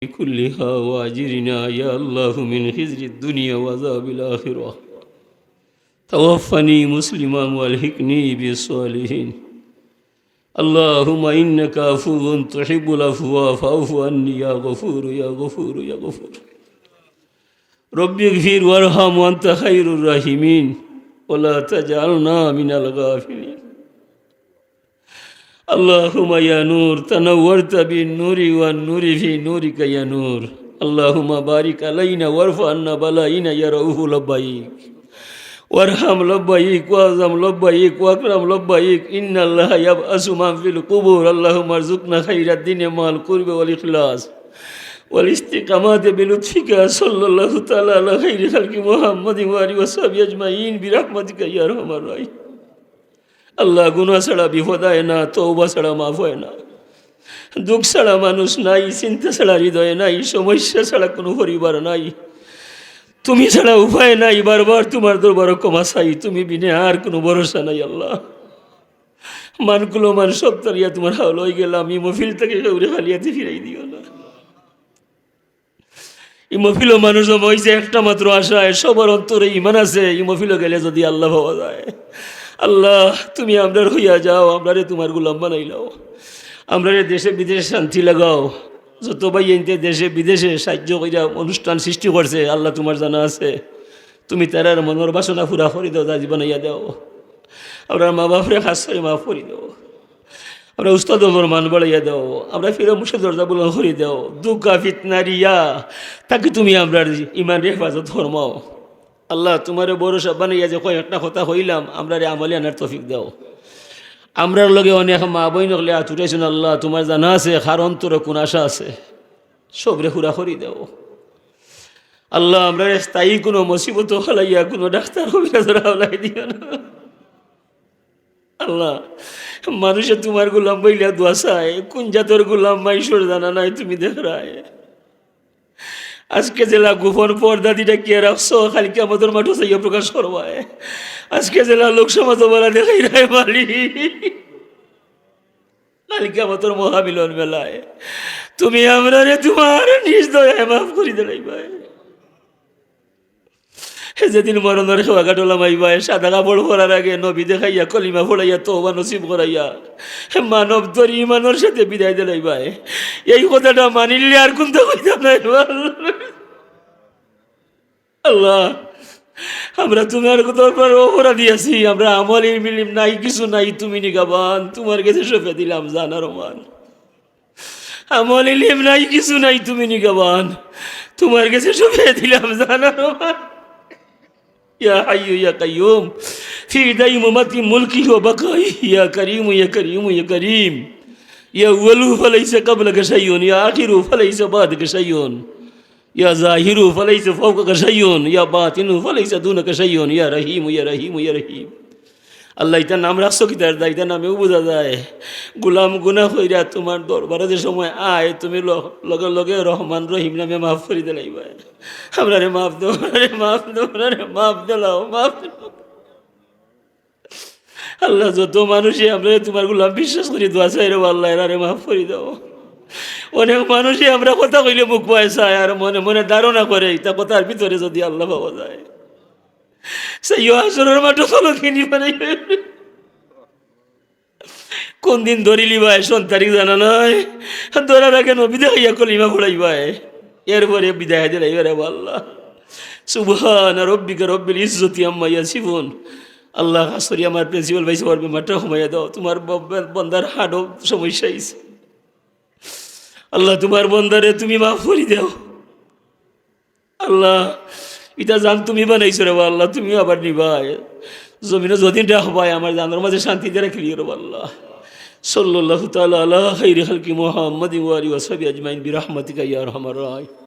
كلها واجرنا يا الله من خزي الدنيا وعذاب الآخرة. توفني مسلما والحقني بالصالحين. اللهم إنك عفو تحب العفو فاعف عني يا غفور يا غفور يا غفور. رب اغفر وارحم وأنت خير الراحمين ولا تجعلنا من الغافلين. اللهم يا نور تنورت بالنور والنور في نورك يا نور. اللهم بارك علينا وارفع عنا بلائنا يا رؤوف لبيك وارحم لبيك واعظم لبيك واكرم لبيك. ان الله يبعث من في القبور. اللهم ارزقنا خير الدين مع القرب والاخلاص والاستقامات بلطفك. صلى الله تعالى على خير خلق محمد وآله وصحبه اجمعين برحمتك يا ارحم الراحمين. আল্লাহ গুনাহ ছাড়া বিপদ হয় না, তওবা ছাড়া মাফ হয় না, দুঃখ ছাড়া মানুষ নাই, চিন্তা ছাড়া হৃদয় নাই, সমস্যা ছাড়া কোনো পরিবার নাই, তুমি ছাড়া উপায় নাই। বারবার তোমার দরবারে ক্ষমা চাই, তুমি বিনে আর কোনো ভরসা নাই। আল্লাহ মানগুলো মান সব তারিয়া তোমার হাওল হয়ে গেলাম। এই মহফিল থেকে কাউরে খালিয়াতে ফিরাই দিও না। এই মহফিলও মানুষ হয়েছে একটা মাত্র আশায়, সবার অন্তরে ইমান আছে। এই মহফিলও গেলে যদি আল্লাহ পাওয়া যায়, আল্লাহ তুমি আমরার হইয়া যাও, আমরারে তোমার গোলাম বানাইলাও, আমরারে দেশে বিদেশে শান্তি লাগাও। যত ভাই এনতে দেশে বিদেশে সাহায্য কইরা অনুষ্ঠান সৃষ্টি করছে, আল্লাহ তোমার জানা আছে, তুমি তারার মনের বাসনা পুরা করি দাও, দাজি বানাইয়া দাও। আমরা মা বাপরে খাস করে মাফ করি দাও, আমরা উস্তাদ মান বাড়াইয়া দাও, আমরা ফিরে মুসে দরজা বলন করি দাও। দুঃখা ফিতনারিয়া তাকে তুমি আমরার ইমান হেফাজত ফরমাও। আল্লাহ তোমারে ভরসা বানাইয়া যে কয়েকটা কথা হইলাম, আমরা রে আমলে আনার তৌফিক দাও। আমরার লগে অনেক মা বইন হলে হাত উঠাইছেন, আল্লাহ তোমার জানা আছে কার অন্তরে কোন আশা আছে, সবরে হুরা করি দাও। আল্লাহ আমরা স্থায়ী কোনো মুসিবত হলাইয়া কোনো ডাক্তার কবিরাজরা হলাই দিও না। আল্লাহ মানুষে তোমার গোলাম বইলা দোয়া চায়, কোন জাতের গোলাম মাইশোর জানা নাই, তুমি দেখ রায়। আজকে জেলা গোপন পর্দা দিটা কে রাখছো, খালি আমাদের মাঠো চাইয়া প্রকাশ করবায়। আজকে জেলা লোক সমাজ বলা দেখাই রায় মালি, কালকে আমাদের মহামিলন মেলায় তুমি আমরা রে তোমার নিজ দয়ায় মাফ করি দেলাই ভাই। যেদিন মরণের খেয়া কাটলাম আইবাই, সাদা কাপড় পরার আগে নবী দেখাইয়া কলিমা ফোড়াইয়া তওবা নসিব করাইয়া মানব ধরি ইমানের সাথে বিদায় দিলাই ভাই। এই কথাটা মানিলে আর কোনটা কইতাম না। আল্লাহ আমরা তোমার দরবার অপরাধী আছি, আমরা আমল মিলিম নাই, কিছু নাই, তুমি নিগাবান, তোমার কাছে সঁপে দিলাম জানার মান। আমল ইলিম নাই, কিছু নাই, তুমি নিগাবান, তোমার কাছে সঁপে দিলাম জানার মান। يا حي يا قيوم في ديمومة ملكه وبقائه يا كريم يا كريم يا كريم يا أول فليس قبلك شيء يا آخر فليس بعدك شيء يا ظاهر فليس فوقك شيء يا باطن فليس دونك شيء يا رحيم يا رحيم يا رحيم। আল্লাহ ইতার নাম রাখছো কি তার দায়িত্ব নামেও বোঝা যায়। গোলাম গুনাহ কইরা তোমার দরবারে যে সময় আয়, তুমি লগে লগে রহমান রহিম নামে মাফ করে দিলাই ভাই। আমরা রে মাফ দো, রে মাফ দো, রে মাফ দিলাও, মাফ। আল্লাহ যত মানুষই আমরা তোমার গোলাম বিশ্বাস করি দোয়া চাই রে আল্লাহ, এরা রে মাফ করে দাও। অনেক মানুষই আমরা কথা কইলে মুখ পায় চায় আর মনে মনে ধারণা করে, তা কথার ভিতরে যদি আল্লাহ পাওয়া যায়, সেই আসরের মাঠে চলো কিনি বানাই। কোন দিন ধরিলি ভাই সন তারিখ জানা নয়, ধরার আগে নবী দেখাইয়া কলিমা পড়াই ভাই, এরপরে বিদায় দিলাই রে আল্লাহ। সুবহানা রাব্বিকা রাব্বিল ইজ্জতি আম্মা ইয়াসিফুন। আল্লাহ আসরি আমার প্রিন্সিপাল ভাই সবার মাঠে ঘুমাইয়া দাও, তোমার বন্দার হাড়ও সমস্যা হয়েছে। আল্লাহ তোমার বন্দারে তুমি মাফ করে দাও। আল্লাহ এটা জান তুমি বানাইছো রে আল্লাহ, তুমি আবার নিবাই জমিনে যদিন রাখবাই, আমার জানার মাঝে শান্তি দিয়ে রাখলি রে আল্লাহ। সাল্লাল্লাহু তাআলা আলা খাইরি খালকি মুহাম্মাদিন ওয়া আলিহি ওয়া সাহবিহি আজমাইন বিরহমাতিকা ইয়া আরহামার রাহিমিন।